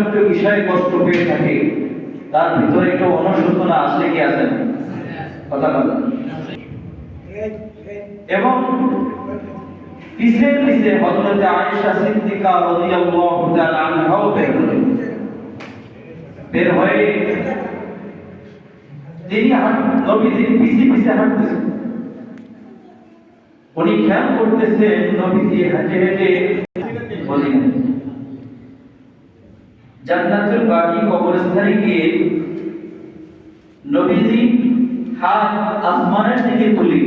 একটু বিষয়ে কষ্ট পেয়ে থাকে, তার ভিতরে একটু অনুশোচনা আসে কি আসে না? কথা বলা। এবং পিছে পিছে হযরত আয়েশা সিদ্দিকা রাদিয়াল্লাহু তাআলা আনহা বের হয়ে তিনি নবীজির পিছে পিছে হাঁটতেছেন। উনি খেয়াল করতেছেন নবীজি হেঁটে হেঁটে মদিনা জান্নাতুল বাকি কবরস্থানে গিয়ে নবীজি হাত আসমানের দিকে তুলে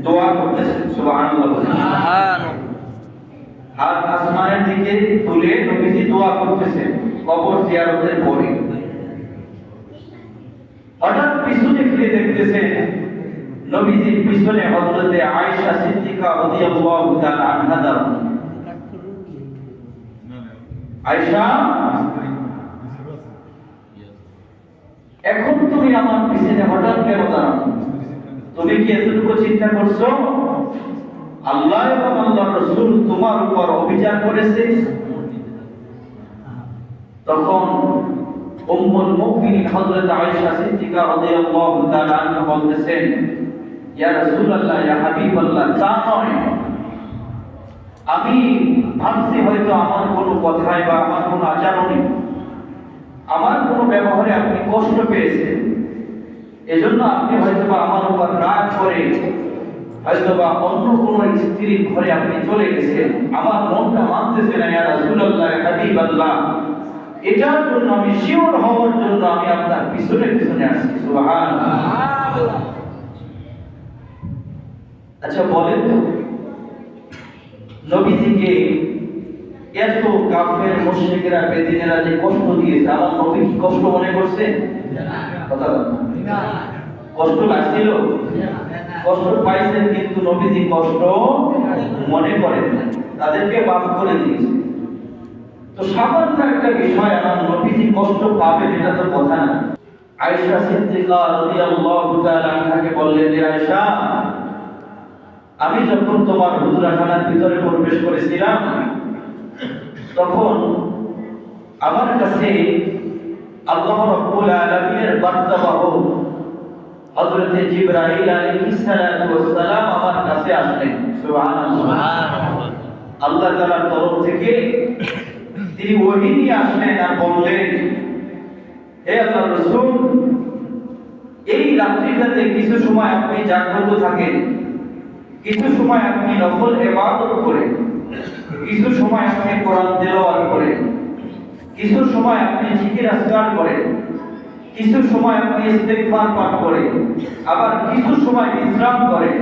দোয়া করতেছেন। সুবহানাল্লাহ। হাত আসমানের দিকে তুলে নবীজি দোয়া করতেছেন কবর জিয়ারতের পরে। হঠাৎ পিছনে ফিরে দেখতেছেন নবীজির পিছনে হযরত আয়েশা সিদ্দিকা রাদিয়াল্লাহু তাআলা আনহা দাঁড়ানো। আয়েশা, এখন তুমি আমার পিছনে হঠাৎ কেন দাঁড়ানো? তুমি কি এতটুকু চিন্তা করছো আল্লাহ এবং আল্লাহর রাসূল তোমার উপর অভিযান করেছে? তখন উম্মুল মুমিনিন হযরত আয়েশা সিদ্দিকা রাদিয়াল্লাহু তাআলা আনহা বলতেছেন, ইয়া রাসূলুল্লাহ, ইয়া হাবিবাল্লাহ, তা নয়, আমি ভাবছি হয়তো আমার কোনো কথায় বা আমার কোনো আচরণে, আমার কোনো ব্যবহারে আপনি কষ্ট পেয়েছেন, এজন্য আপনি হয়তোবা আমার উপর রাগ করে হয়তোবা অন্য কোনো স্ত্রীর ঘরে আপনি চলে গেছেন। আমার মনটা মানতেছে না, ইয়া রাসূলুল্লাহ, ইয়া হাবিবাল্লাহ, এটার জন্য আমি শিওর হওয়ার জন্য আমি আপনার পিছনে পিছনে আসছি। সুবহানাল্লাহ। আচ্ছা বলেন তো, নবীজিকে এত কাফের মুশরিকরা বেদিনেরা যে কষ্ট দিয়েছে, আমার নবী কি কষ্ট মনে করছে? কথা বলেন। কষ্ট লাগছিল? কষ্ট পাইছেন, কিন্তু নবীজি কষ্ট মনে করেন না, তাদেরকে মাফ করে দিয়েছে। তো সামান্য একটা বিষয় আমার নবীজি কষ্ট পাবেন এটা তো কথা না। আয়েশা সিদ্দিকা রাদিয়াল্লাহু তাআলা আনহাকে বললেন, যে আয়েশা, আমি যখন তোমার হুজরাখানার ভিতরে প্রবেশ করেছিলাম তখন আমার কাছে আল্লাহ রাব্বুল আলামিনের বার্তাবাহক হযরত জিবরাইল আলাইহিস সালাতু ওয়াস সালাম আমার কাছে আসলেন। সুবহানাল্লাহ। আল্লাহ তাআলার তরফ থেকে তিনি ওহী নিয়ে আসলেন আর বললেন, হে আল্লাহর রাসূল, এই রাত্রিটাতে কিছু সময় আপনি জাগ্রত থাকেন, কিছু সময় আপনি নফল ইবাদত করেন, কিছু সময় আপনি কোরআন তেলাওয়াত করেন, কিছু সময় আপনি জিকির আজকার করেন, কিছু সময় আপনি ইস্তিগফার পাঠ করেন, আবার কিছু সময় বিশ্রাম করেন,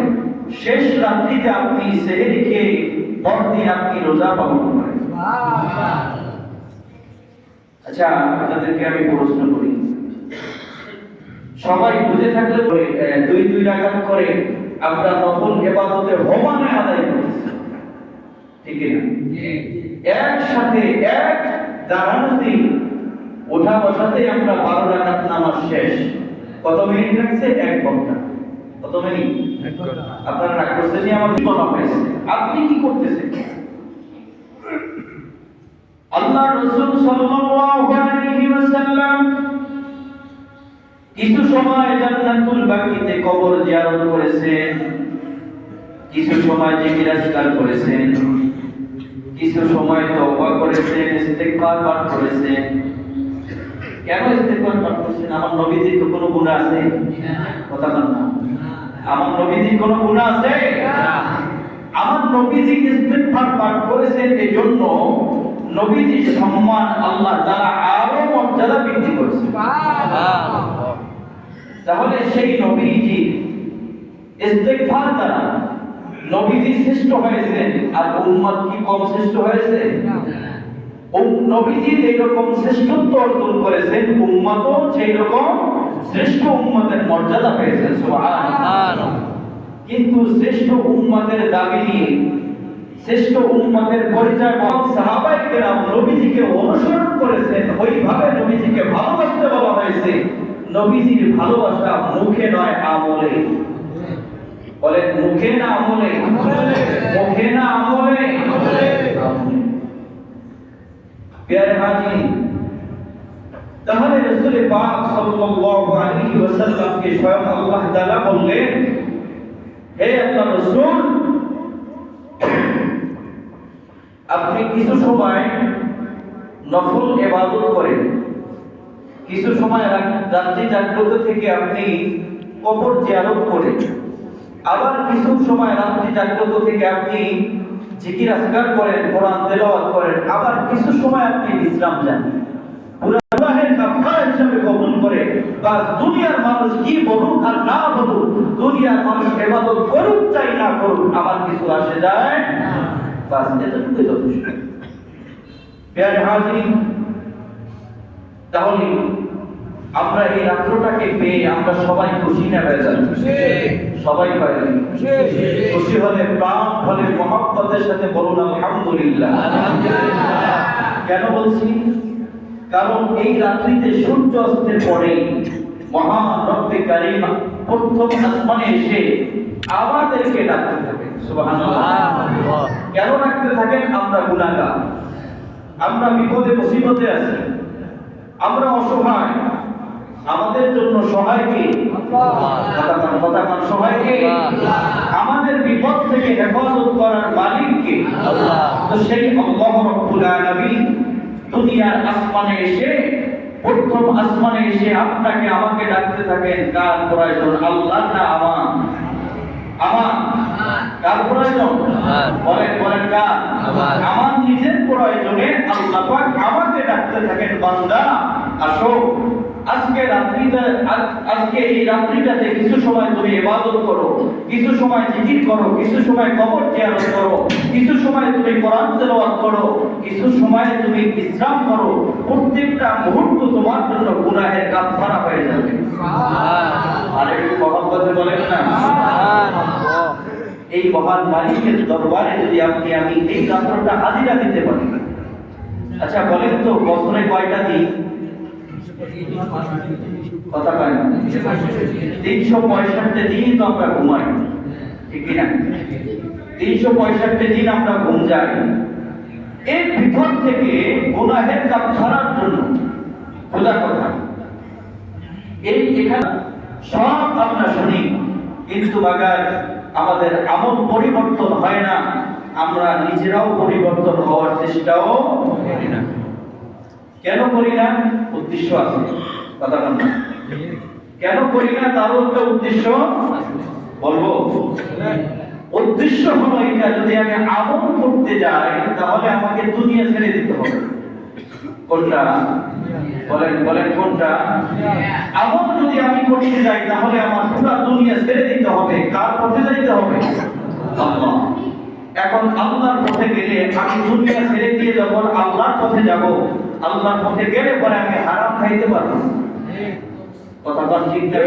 শেষ রাত্রিতে আপনি সেহরি খেয়ে পরদিন আপনি রোজা পালন করেন। আচ্ছা, আপনাদেরকে আমি প্রশ্ন করি, সবাই বুঝে থাকলে দুই দুই রাকাত করে আমরা নফল ইবাদতে হোমানে আদায় করছি, ঠিক না? একসাথে এক দাঁড়ানোতেই ওঠা বসাতে আমরা 12 রাকাত নামাজ শেষ। কত মিনিট লাগছে? 1 ঘন্টা। কত মিনিট? 1 ঘন্টা। আপনারা রাগ করছেন, আমার বলা হয়েছে। আপনি কি করতেছেন? আল্লাহ রাসূল সাল্লাল্লাহু আলাইহি ওয়াসাল্লাম কিছু সময় জান্নাতুল বাকিতে কবর জিয়ারত করেছেন, কিছু সময় জিকির আজকার করেছেন, কিছু সময় তওবা করেছেন, ইস্তিগফার পাঠ করেছেন। কেন ইস্তিগফার পাঠ করেছেন? আমার নবীজির তো কোনো গুনাহ আছে? কথা বলেন না। আমার নবীজির কোনো গুনাহ আছে? না। আমার নবীজি ইস্তিগফার পাঠ করেছেন, এজন্য নবীজির সম্মান আল্লাহ তাআলা আরো মর্যাদা বৃদ্ধি করেছেন। সুবহানাল্লাহ। তাহলে সেই নবীজি ইস্তিগফার দ্বারা নবীজি শ্রেষ্ঠ হয়েছেন, আর উম্মত কি কম শ্রেষ্ঠ হয়েছে? না। নবীজি যেরকম শ্রেষ্ঠত্ব অর্জন করেছেন, উম্মতও সেই রকম শ্রেষ্ঠ উম্মতের মর্যাদা পেয়েছেন। সুবহানাল্লাহ। কিন্তু শ্রেষ্ঠ উম্মতের দাবি নিয়ে, শ্রেষ্ঠ উম্মতের পরিচয় সাহাবায়ে কেরাম নবীজিকে অনুসরণ করেছেন, ওইভাবে নবীজিকে ভালোবাসতে বলা হয়েছে। নবীজির ভালোবাসা মুখে নয়, আমলে। বলেন, মুখে না আমলে? মুখে না আমলে? প্যারে হাজির, রাসূল পাক সাল্লাল্লাহু আলাইহি ওয়াসাল্লামকে স্বয়ং আল্লাহ তাআলা বললেন, হে আল্লাহর রাসূল, আপনি কিছু সময় নফল ইবাদত করেন, কিছু সময় রাত্রি জাগ্রত থেকে আপনি কবর জিয়ারত করেন, আবার কিছু সময় রাত্রি জাগ্রত থেকে আপনি জিকির আজকার করেন, কোরআন তেলাওয়াত করেন, আবার কিছু সময় আপনি বিশ্রাম যান। পুরো আল্লাহের কাফারা হিসেবে কবুল করে। বাস দুনিয়ার মানুষ কি বলুক আর না বলুক, দুনিয়ার মানুষ ইবাদত করুক চাই না করুক, আমার কিছু আসে যায় না। বাস এতটুকুই যথেষ্ট। প্রিয় হাজিরিন, তাহলে আমরা এই রাত্রটাকে পেয়ে আমরা সবাই খুশি না বেজার? সবাই পাই খুশি হলে প্রাণ হলে মহব্বতের সাথে বলুন আলহামদুলিল্লাহ। কেন বলছি? কারণ এই রাত্রিতে সূর্য অস্তের পরে মহান রব্বে কারীম প্রথম আসমানে এসে আমাদেরকে ডাকতে থাকেন। সুবহানাল্লাহ। কেন ডাকতে থাকেন? আমরা গুনাহগার, আমরা বিপদে মুসিবতে আছি, আমরা অসহায়, আমাদের জন্য সহায় কে? আল্লাহ। সহায় কে? আমাদের বিপদ থেকে হেফাজত করার মালিক কে? আল্লাহ। তো সেই আল্লাহ রাব্বুল আলামিন দুনিয়ার আসমানে এসে, প্রথম আসমানে এসে আপনাকে আমাকে ডাকতে থাকেন। কার প্রয়োজন? আল্লাহ না আমার? আমার। কার প্রয়োজন? বলেন বলেন কার? আমার নিজের প্রয়োজনে আল্লাহ পাক আমাকে ডাকতে থাকেন, বান্দা আসো আজকে এই রাত্রিটাতে কিছু সময় তুমি ইবাদত করো, কিছু সময় জিকির করো, কিছু সময় কবর জিয়ারত করো, কিছু সময় তুমি কোরআন তেলাওয়াত করো, কিছু সময় তুমি বিশ্রাম করো। প্রত্যেকটা মুহূর্ত তোমার জন্য গুনাহের কাফারা হয়ে যাবে। আর একটু মহব্বতে বলেন না সুবহানাল্লাহ। এই মহান মালিকের দরবারে যদি আপনি আমি এই রাত্রটা হাজিরা দিতে পারি। আচ্ছা বলেন তো, বছরে কয়টা দিন? কথা কয় না? 365 দিন তো আমরা ঘুমাই, ঠিক না? 365 দিন আমরা ঘুম যাই। এর ভিতর থেকে গুনাহের কাফারার জন্য খোদা কথা এখানে সব আমরা শুনি, কিন্তু বাগার আমাদের আমল পরিবর্তন হয় না, আমরা নিজেরাও পরিবর্তন হওয়ার চেষ্টাও করি না। কেন করি না? উদ্দেশ্য আছে। কথা বলেন না কেন করি না? তারও একটা উদ্দেশ্য বলবো। উদ্দেশ্য হলো এটা, যদি আমি আমল করতে যাই তাহলে আমাকে দুনিয়া ছেড়ে দিতে হবে। কোনটা? বলেন বলেন কোনটা? আমল যদি আমি করতে যাই তাহলে আমার পুরো দুনিয়া ছেড়ে দিতে হবে। কার পথে যাইতে হবে? আল্লাহ। এখন আল্লাহর পথে গেলে আমি দুনিয়া ছেড়ে দিয়ে যখন আল্লাহর পথে যাব, আল্লাহর পথে গেলে পরে আমি হারাম খাইতে পারবো। কথা বল ঠিক না?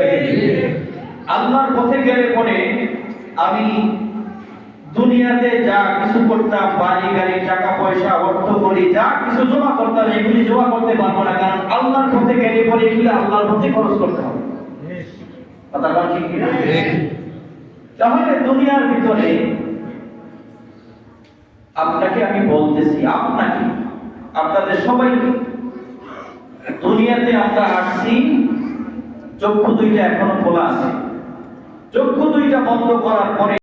আল্লাহর পথে গেলে পরে আমি দুনিয়াতে যা কিছু করতাম, বাড়ি গাড়ি টাকা পয়সা অর্থ করি যা কিছু জমা করতাম, এগুলি জমা করতে পারবো না। কারণ আল্লাহর পথে গেলে পরে এগুলি আল্লাহর পথে খরচ করতে হবে। কথা বল ঠিক না? তাহলে দুনিয়ার ভিতরে আপনাকে আমি বলতেছি, আপনাকে, আপনাদের সবাইকে, দুনিয়াতে আমরা আসছি, চক্ষু দুইটা এখনো খোলা আছে। চক্ষু দুইটা বন্ধ করার পরে